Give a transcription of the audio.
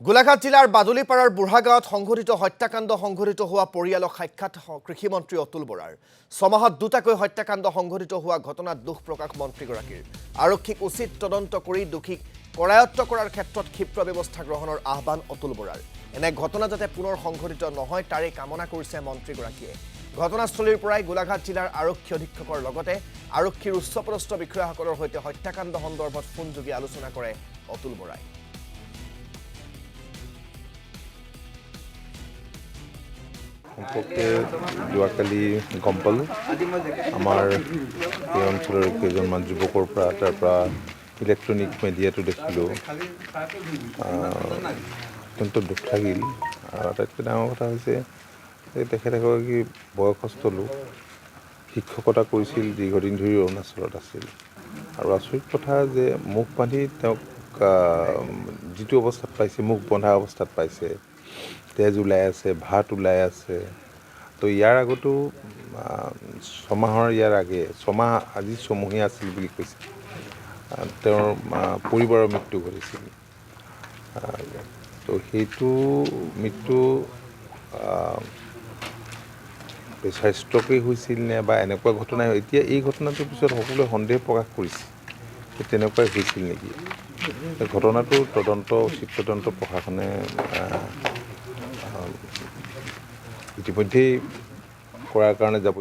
গোলাঘাট জিলাৰ বাদুলিপাৰাৰ বুঢ়াগাঁৱত সংঘটিত হত্যাকাণ্ড সংঘটিত হোৱা পৰিয়ালক সাক্ষাৎ কৃষিমন্ত্ৰী অতুল বৰাৰ ছমাহত দুটাকৈ হত্যাকাণ্ড সংঘটিত হোৱা ঘটনাত দুখ প্ৰকাশ মন্ত্ৰীগৰাকীৰ আৰক্ষীক উচিত তদন্ত কৰি দোষীক কৰায়ত্ব কৰাৰ ক্ষেত্ৰত ক্ষিপ্ৰ ব্যৱস্থা গ্ৰহণৰ আহ্বান অতুল বৰাৰ এনে ঘটনা যাতে পুনৰ সংঘটিত নহয় তাৰে কামনা কৰিছে মন্ত্ৰীগৰাকীয়ে ঘটনাস্থলীৰ পৰাই গোলাঘাট জিলাৰ আৰক্ষী অধীক্ষকৰ লগতে আৰক্ষীৰ উচ্চপদস্থ বিষয়াসকলৰ সৈতে হত্যাকাণ্ড সন্দৰ্ভত ফোনযোগে আলোচনা কৰে অতুল বৰাই সম্পৰ্কে যোৱাকালি গম পালোঁ আমাৰ এই অঞ্চলৰ কেইজনমান যুৱকৰ পৰা তাৰ পৰা ইলেক্ট্ৰনিক মিডিয়াটো দেখিলোঁ অত্যন্ত দুখ লাগিল আৰু আটাইতকৈ ডাঙৰ কথা হৈছে তেখেতগৰাকী বয়সস্থ লোক শিক্ষকতা কৰিছিল দীৰ্ঘদিন ধৰি অৰুণাচলত আছিল আৰু আচৰিত কথা যে মুখ বান্ধি তেওঁক যিটো অৱস্থাত পাইছে মুখ বন্ধা অৱস্থাত পাইছে তেজ ওলাই আছে ভাত ওলাই আছে তো ইয়াৰ আগতো ছমাহৰ ইয়াৰ আগে ছমাহ আজি ছমহীয়া আছিল বুলি কৈছে তেওঁৰ পৰিবাৰৰ মৃত্যু ঘটিছিল তো সেইটো মৃত্যু প্ৰেছাৰ ষ্ট্ৰকেই হৈছিল নে বা এনেকুৱা ঘটনাই এতিয়া এই ঘটনাটোৰ পিছত সকলোৱে সন্দেহ প্ৰকাশ কৰিছে যে তেনেকুৱাই হৈছিল নেকি ঘটনাটোৰ উচিত তদন্ত প্ৰশাসনে ইতিমধ্যেই কৰাৰ কাৰণে যাব